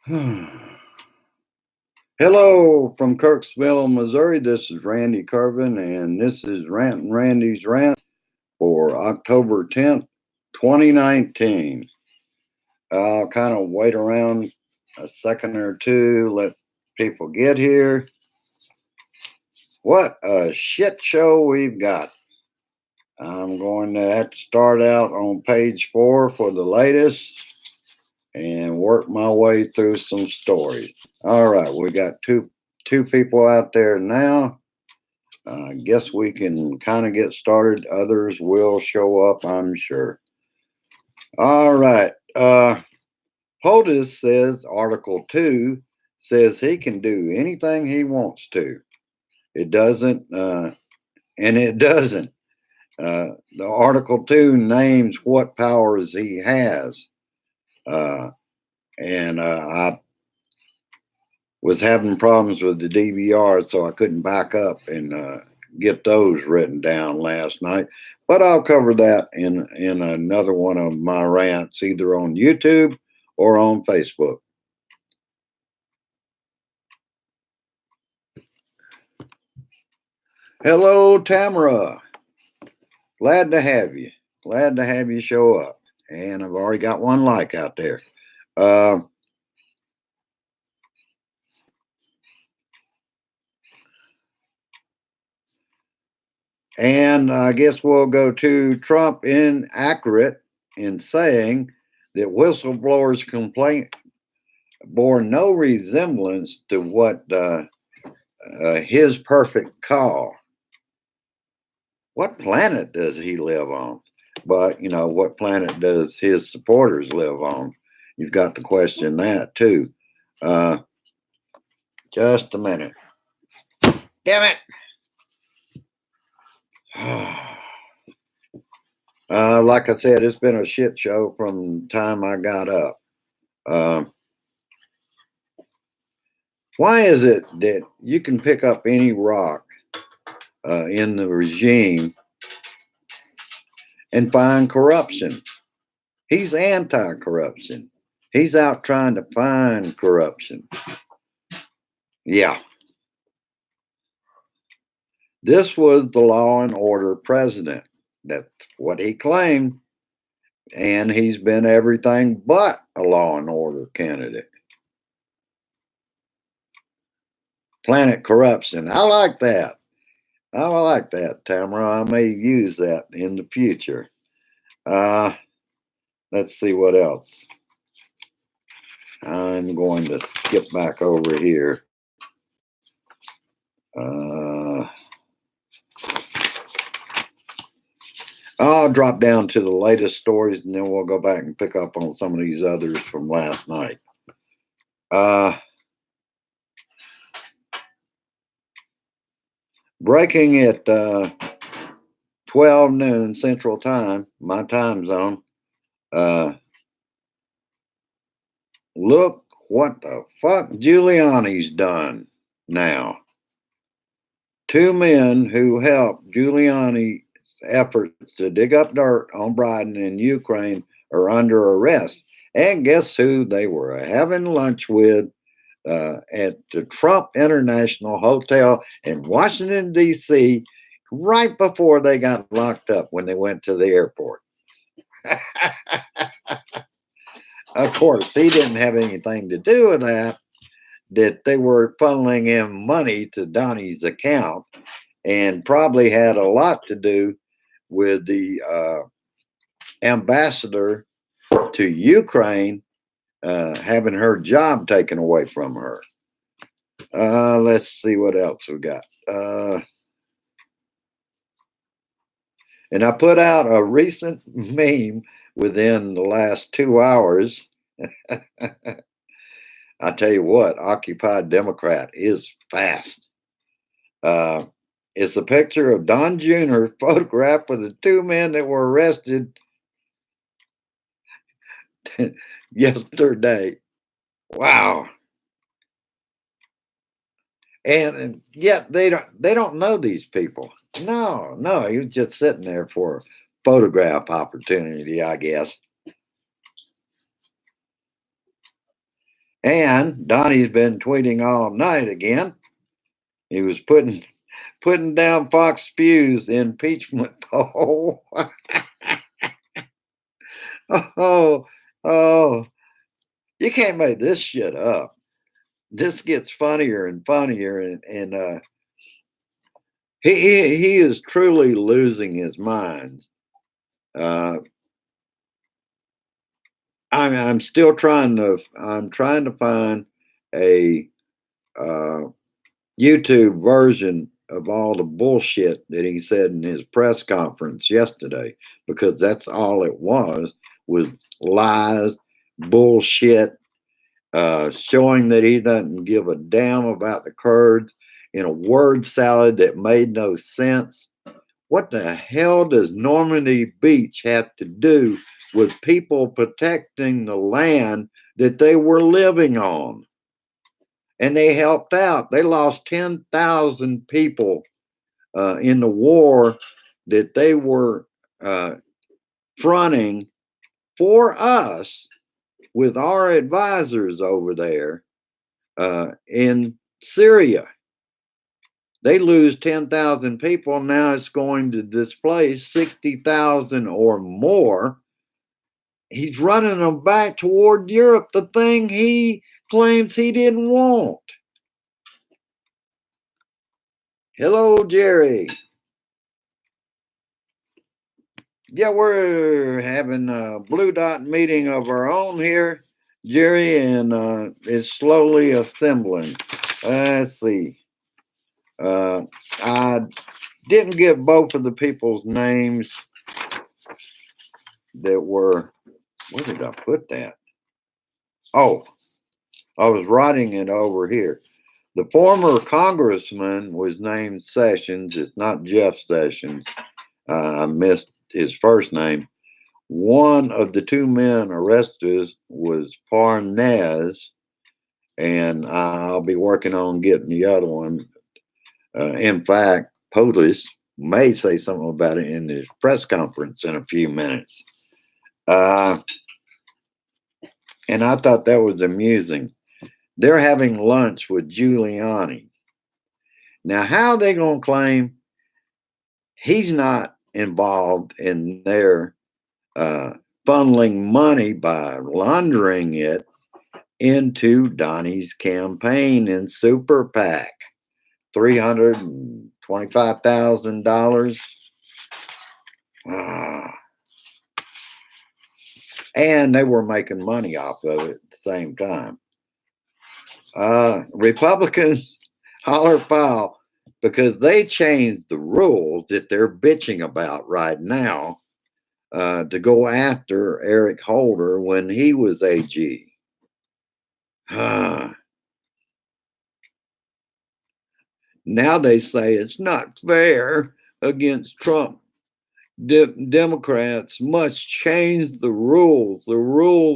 Hello from Kirksville, Missouri. This is Randy Carvin, and this is Rant and Randy's Rant for October 10th, 2019. I'll kind of wait around a second or two, let people get here. What a shit show we've got. I'm going to have to start out on page 4 for the latest and work my way through some stories. All right, we got two people out there now. I guess we can kind of get started. Others will show up, I'm sure. All right. POTUS says Article 2 says he can do anything he wants to. It doesn't, and it doesn't. The Article 2 names what powers he has. And I was having problems with the DVR, so I couldn't back up and get those written down last night. But I'll cover that in another one of my rants, either on YouTube or on Facebook. Hello, Tamara. Glad to have you. Glad to have you show up. And I've already got one like out there. And I guess we'll go to Trump inaccurate in saying that whistleblowers' complaint bore no resemblance to what his perfect call. What planet does he live on? But, what planet does his supporters live on? You've got to question that, too. Just a minute. Damn it. Like I said, it's been a shit show from the time I got up. Why is it that you can pick up any rock in the regime and find corruption? He's anti-corruption. He's out trying to find corruption. Yeah. This was the law and order president. That's what he claimed. And he's been everything but a law and order candidate. Planet corruption. I like that. I like that, Tamara. I may use that in the future. Let's see what else. I'm going to skip back over here. I'll drop down to the latest stories, and then we'll go back and pick up on some of these others from last night. Breaking at 12 noon Central Time, my time zone. Look what the fuck Giuliani's done now. 2 men who helped Giuliani's efforts to dig up dirt on Biden in Ukraine are under arrest. And guess who they were having lunch with at the Trump International Hotel in Washington, D.C., right before they got locked up when they went to the airport. Of course, he didn't have anything to do with that they were funneling him money to Donnie's account, and probably had a lot to do with the ambassador to Ukraine having her job taken away from her. Let's see what else we got. And I put out a recent meme within the last 2 hours. I tell you what, Occupy Democrat is fast. It's a picture of Don Jr. photographed with the 2 men that were arrested yesterday. Wow. And yet they don't know these people. No, he was just sitting there for a photograph opportunity, I guess. And Donnie's been tweeting all night again. He was putting down Fox Spew's impeachment poll. oh, oh, you can't make this shit up. This gets funnier and funnier, and he is truly losing his mind. Uh, I'm still trying to find a uh, YouTube version of all the bullshit that he said in his press conference yesterday, because that's all it was lies, bullshit, showing that he doesn't give a damn about the Kurds in a word salad that made no sense. What the hell does Normandy Beach have to do with people protecting the land that they were living on? And they helped out. They lost 10,000 people in the war that they were uh, fronting for us with our advisors over there in Syria. They lose 10,000 people. Now it's going to displace 60,000 or more. He's running them back toward Europe, the thing he claims he didn't want. Hello, Jerry. Yeah, we're having a Blue Dot meeting of our own here, Jerry, and it's slowly assembling. Let's see. I didn't get both of the people's names that were. Where did I put that? Oh, I was writing it over here. The former congressman was named Sessions. It's not Jeff Sessions. I missed his first name. One of the two men arrested was Parnez, and I'll be working on getting the other one. In fact, POTUS may say something about it in his press conference in a few minutes. And I thought that was amusing. They're having lunch with Giuliani. Now, how are they going to claim he's not involved in their funneling money by laundering it into Donnie's campaign in Super PAC? $325,000. And they were making money off of it at the same time. Republicans holler foul because they changed the rules that they're bitching about right now to go after Eric Holder when he was AG. Now they say it's not fair against Trump. Democrats must change the rules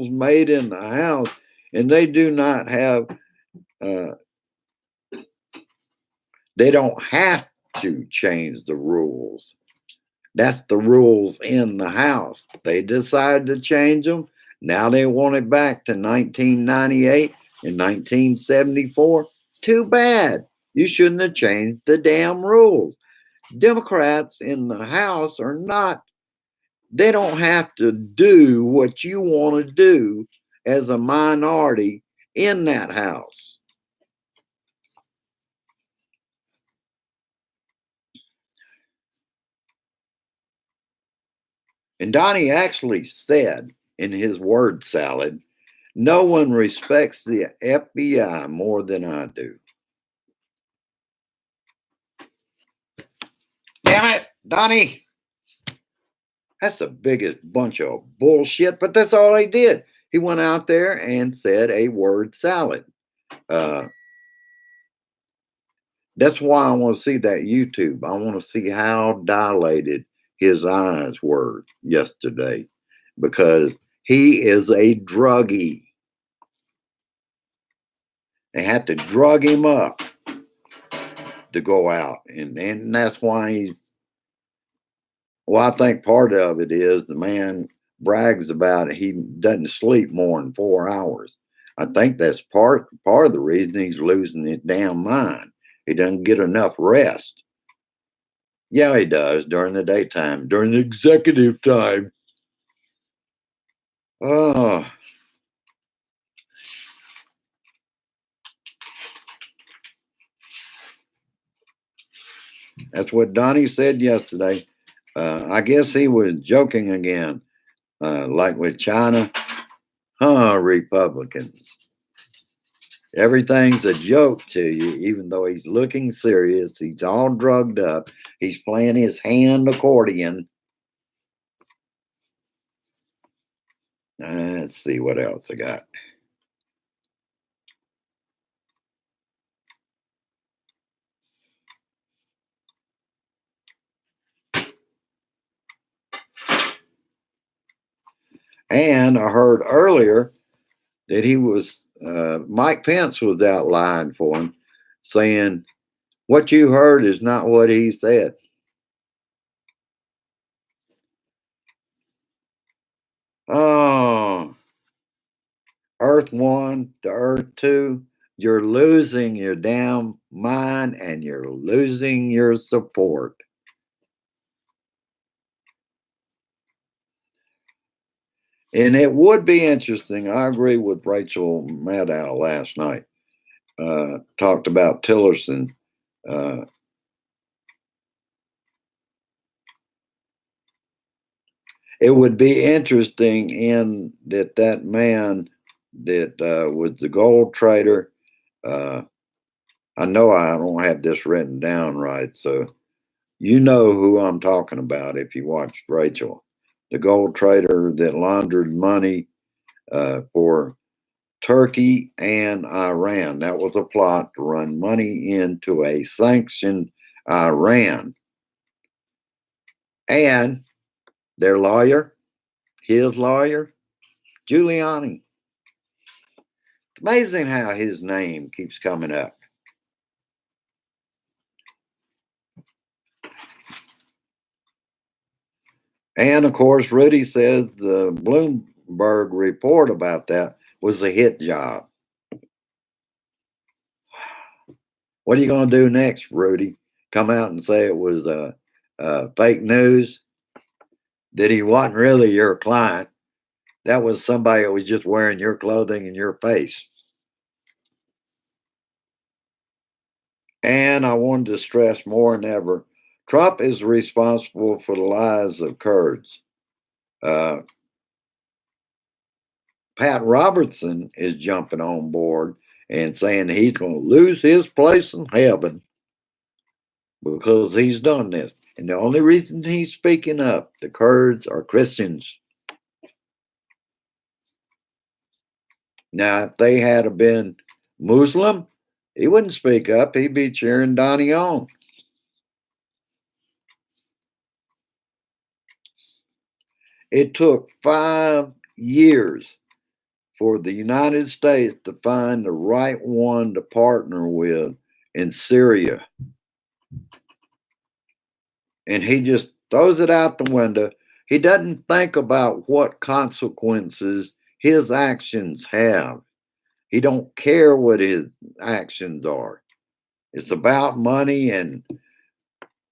made in the House, and they do not have, they don't have to change the rules. That's the rules in the House. They decided to change them. Now they want it back to 1998 and 1974. Too bad. You shouldn't have changed the damn rules. Democrats in the House are not, they don't have to do what you want to do as a minority in that House. And Donnie actually said in his word salad, no one respects the FBI more than I do. Damn it, Donnie. That's the biggest bunch of bullshit, but that's all he did. He went out there and said a word salad. That's why I want to see that YouTube. I want to see how dilated his eyes were yesterday, because he is a druggie. They had to drug him up to go out. And that's why he's, well, I think part of it is the man brags about it. He doesn't sleep more than 4 hours. I think that's part of the reason he's losing his damn mind. He doesn't get enough rest. Yeah, he does during the daytime, during the executive time. Oh, that's what Donnie said yesterday. I guess he was joking again, like with China. Huh, Republicans. Everything's a joke to you, even though he's looking serious. He's all drugged up. He's playing his hand accordion. Let's see what else I got. And I heard earlier that he was, Mike Pence was outlined for him, saying, what you heard is not what he said. Oh, Earth 1 to Earth 2, you're losing your damn mind and you're losing your support. And it would be interesting. I agree with Rachel Maddow last night. Talked about Tillerson. It would be interesting in that man that was the gold trader. I know I don't have this written down right, so you know who I'm talking about if you watched Rachel. The gold trader that laundered money for Turkey and Iran. That was a plot to run money into a sanctioned Iran. And their lawyer, his lawyer, Giuliani. It's amazing how his name keeps coming up. And of course, Rudy says the Bloomberg report about that was a hit job. What are you going to do next, Rudy? Come out and say it was fake news? That he wasn't really your client. That was somebody that was just wearing your clothing and your face. And I wanted to stress more than ever, Trump is responsible for the lives of Kurds. Pat Robertson is jumping on board and saying he's going to lose his place in heaven because he's done this. And the only reason he's speaking up, the Kurds are Christians. Now, if they had been Muslim, he wouldn't speak up. He'd be cheering Donnie on. It took 5 years for the United States to find the right one to partner with in Syria. And he just throws it out the window. He doesn't think about what consequences his actions have. He don't care what his actions are. It's about money, and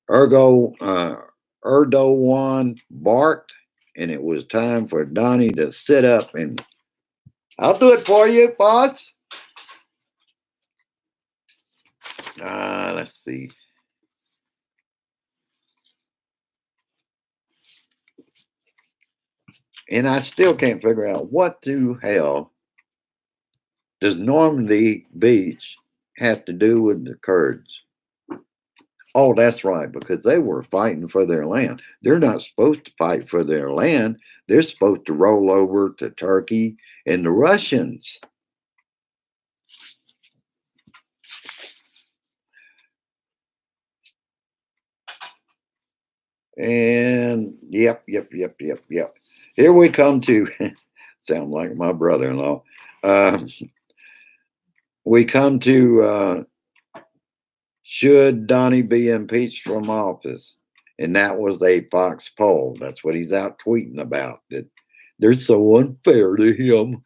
Erdogan barked, and it was time for Donnie to sit up and I'll do it for you, boss. Let's see. And I still can't figure out what the hell does Normandy Beach have to do with the Kurds? Oh, that's right, because they were fighting for their land. They're not supposed to fight for their land. They're supposed to roll over to Turkey and the Russians. And yep. Here we come to, sound like my brother-in-law. We come to, should Donnie be impeached from office? And that was a Fox poll. That's what he's out tweeting about, that they're so unfair to him.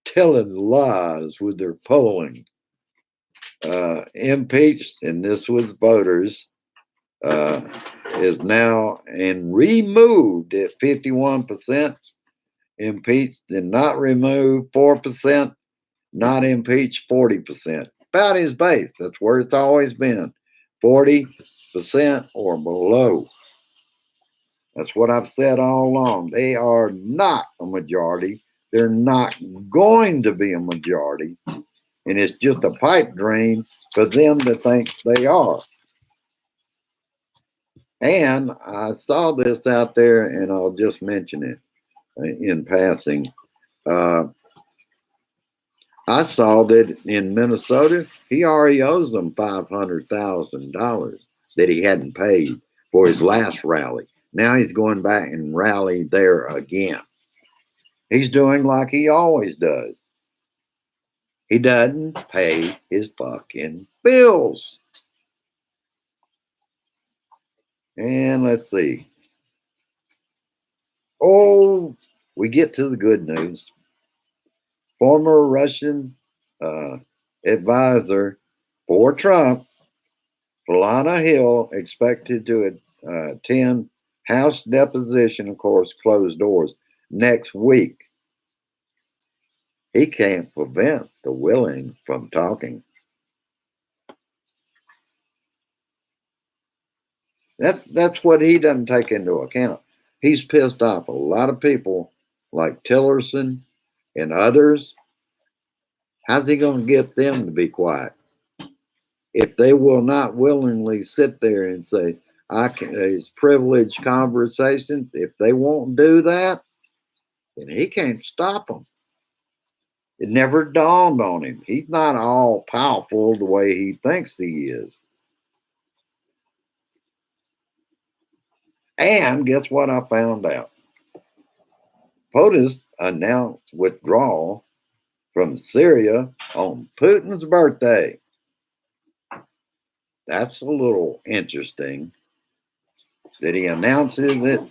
telling lies with their polling. Impeached, and this was voters, uh, is now and removed at 51%. Impeached and not removed 4%. Not impeached 40%. About his base. That's where it's always been. 40% or below. That's what I've said all along. They are not a majority. They're not going to be a majority. And it's just a pipe dream for them to think they are. And I saw this out there, and I'll just mention it in passing. Uh, I saw that in Minnesota, he already owes them $500,000 that he hadn't paid for his last rally. Now he's going back and rally there again. He's doing like he always does. He doesn't pay his fucking bills. And let's see. Oh, we get to the good news. Former Russian advisor for Trump, Polana Hill, expected to attend House deposition, of course, closed doors, next week. He can't prevent the willing from talking. That's what he doesn't take into account. He's pissed off a lot of people like Tillerson and others. How's he going to get them to be quiet? If they will not willingly sit there and say, I can, it's privileged conversations, if they won't do that, then he can't stop them. It never dawned on him. He's not all powerful the way he thinks he is. And guess what I found out? POTUS announced withdrawal from Syria on Putin's birthday. That's a little interesting that he announces it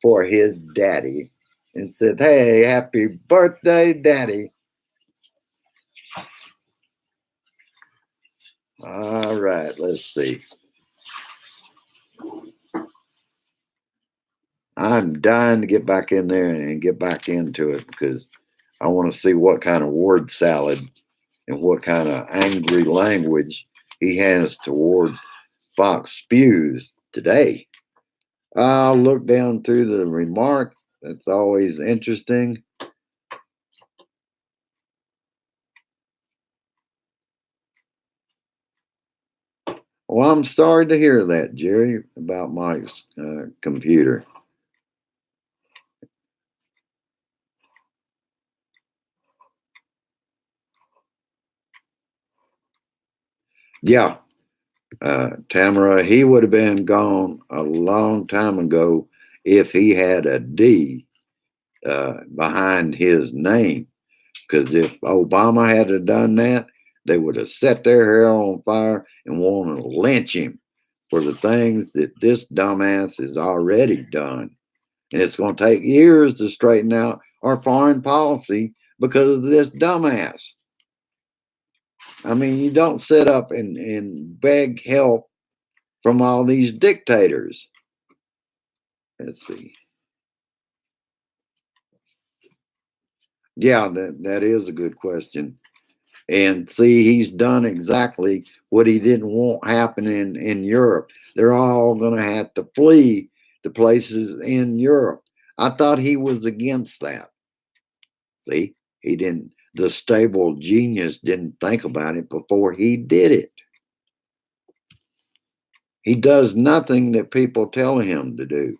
for his daddy and said, hey, happy birthday, daddy. All right, let's see. I'm dying to get back in there and get back into it because I want to see what kind of word salad and what kind of angry language he has toward Fox Spews today. I'll look down through the remark. That's always interesting. Well, I'm sorry to hear that, Jerry, about Mike's computer. Yeah, Tamara, he would have been gone a long time ago if he had a D behind his name. Because if Obama had done that, they would have set their hair on fire and wanted to lynch him for the things that this dumbass has already done. And it's going to take years to straighten out our foreign policy because of this dumbass. I mean, you don't sit up and beg help from all these dictators. Let's see. Yeah, that is a good question. And see, he's done exactly what he didn't want happen in Europe. They're all going to have to flee to places in Europe. I thought he was against that. See, he didn't, the stable genius didn't think about it before he did it. He does nothing that people tell him to do.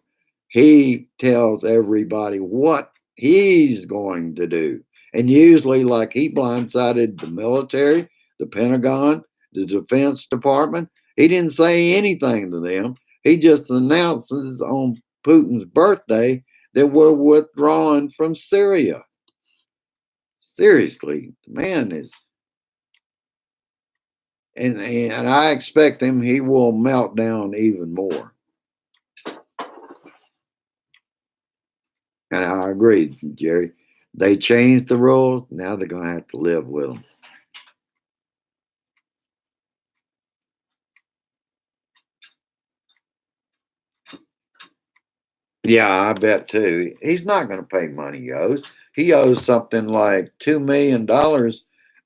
He tells everybody what he's going to do. And usually, like he blindsided the military, the Pentagon, the Defense Department. He didn't say anything to them. He just announces on Putin's birthday that we're withdrawing from Syria. Seriously, the man is. And I expect him, he will melt down even more. And I agree, Jerry. They changed the rules. Now they're going to have to live with them. Yeah, I bet too. He's not going to pay money he owes. He owes something like $2 million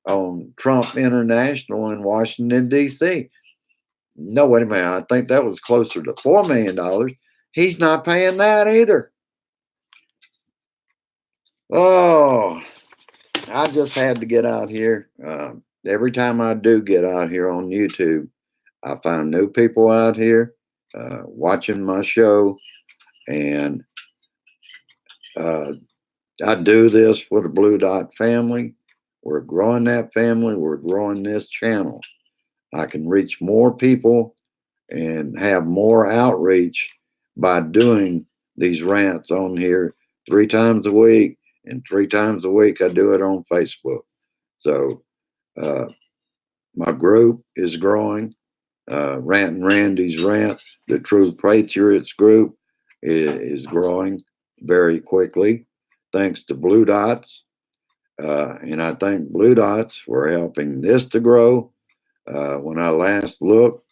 on Trump International in Washington, D.C. No, wait a minute. I think that was closer to $4 million. He's not paying that either. Oh, I just had to get out here. Every time I do get out here on YouTube, I find new people out here watching my show, and uh, I do this for the Blue Dot family. We're growing that family. We're growing this channel. I can reach more people and have more outreach by doing these rants on here 3 times a week. And 3 times a week, I do it on Facebook. So uh, my group is growing. Rant and Randy's Rant, the True Patriots group, is growing very quickly thanks to Blue Dots. And I thank Blue Dots for helping this to grow. When I last looked,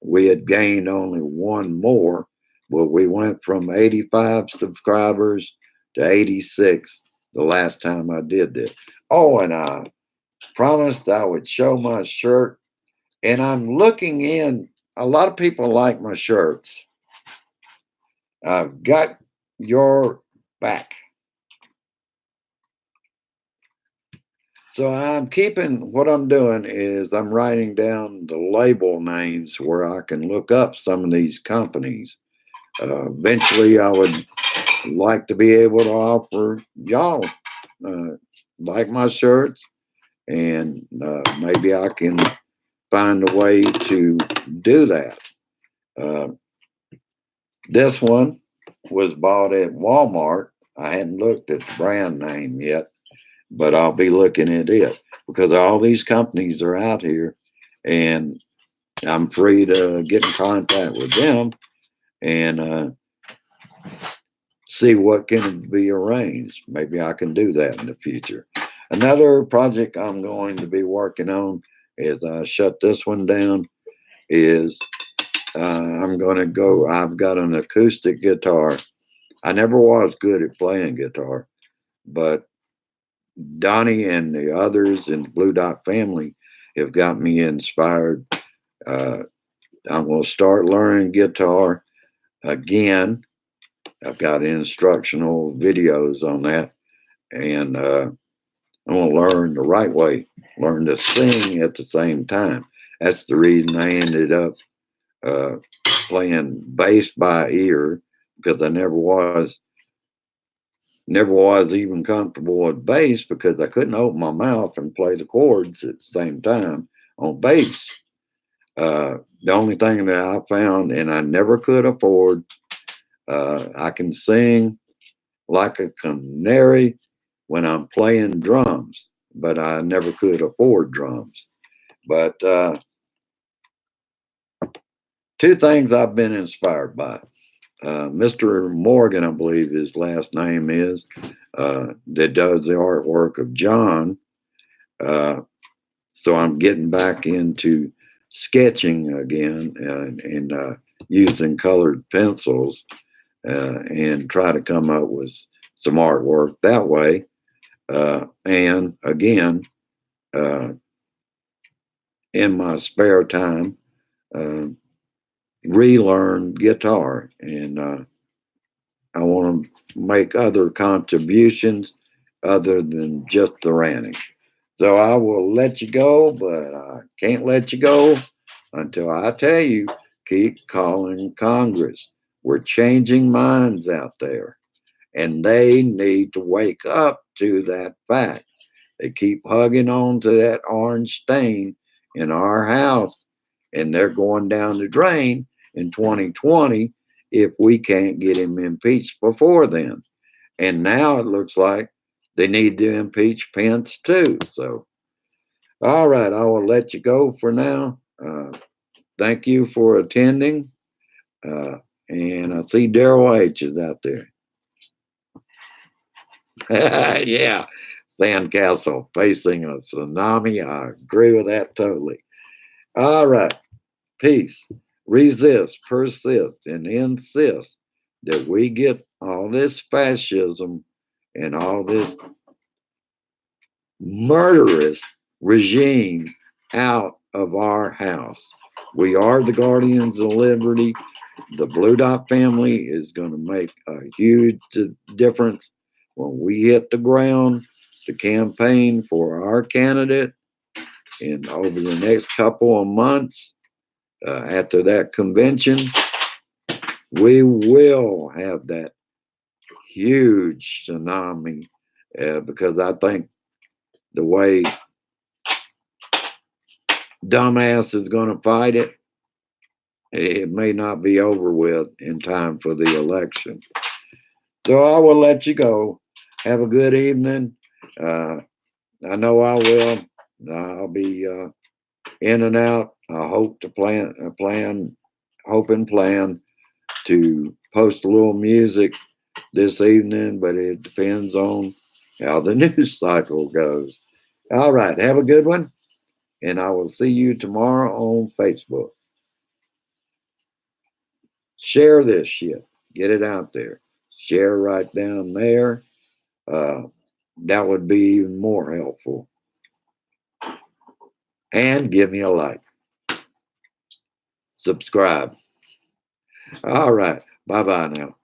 we had gained only one more, but we went from 85 subscribers to 86 the last time I did this. Oh, and I promised I would show my shirt, and I'm looking in. A lot of people like my shirts. I've got your back. So I'm keeping, what I'm doing is I'm writing down the label names where I can look up some of these companies. Eventually, I would like to be able to offer y'all like my shirts, and maybe I can find a way to do that. Uh, this one was bought at Walmart. I hadn't looked at the brand name yet, but I'll be looking at it because all these companies are out here, and I'm free to get in contact with them and see what can be arranged. Maybe I can do that in the future. Another project I'm going to be working on is I shut this one down. Is I'm going to go. I've got an acoustic guitar. I never was good at playing guitar, but Donnie and the others in the Blue Dot family have got me inspired. Uh, I'm going to start learning guitar again. I've got instructional videos on that, and I'm going to learn the right way, learn to sing at the same time. That's the reason I ended up uh, playing bass by ear, because I never was even comfortable with bass because I couldn't open my mouth and play the chords at the same time on bass. The only thing that I found, and I never could afford, I can sing like a canary when I'm playing drums, but I never could afford drums. But two things I've been inspired by. Mr. Morgan, I believe his last name is, that does the artwork of John. So I'm getting back into sketching again and using colored pencils and try to come up with some artwork that way. And again, uh, in my spare time, uh, relearn guitar, and I want to make other contributions other than just the ranting. So I will let you go, but I can't let you go until I tell you, keep calling Congress. We're changing minds out there, and they need to wake up to that fact. They keep hugging on to that orange stain in our house, and they're going down the drain in 2020 if we can't get him impeached before then. And now it looks like they need to impeach Pence too. So, all right, I will let you go for now. Thank you for attending. Uh, and I see Daryl H is out there. Yeah, sandcastle facing a tsunami. I agree with that totally. All right. Peace. Resist, persist, and insist that we get all this fascism and all this murderous regime out of our house. We are the guardians of liberty. The Blue Dot family is going to make a huge difference when we hit the ground to campaign for our candidate. And over the next couple of months, after that convention, we will have that huge tsunami because I think the way dumbass is going to fight it, it may not be over with in time for the election. So I will let you go. Have a good evening. Uh, I know I will. I'll be in and out. I hope to hope and plan to post a little music this evening, but it depends on how the news cycle goes. All right. Have a good one. And I will see you tomorrow on Facebook. Share this shit. Get it out there. Share right down there. Uh, that would be even more helpful. And give me a like. Subscribe. All right. Bye bye now.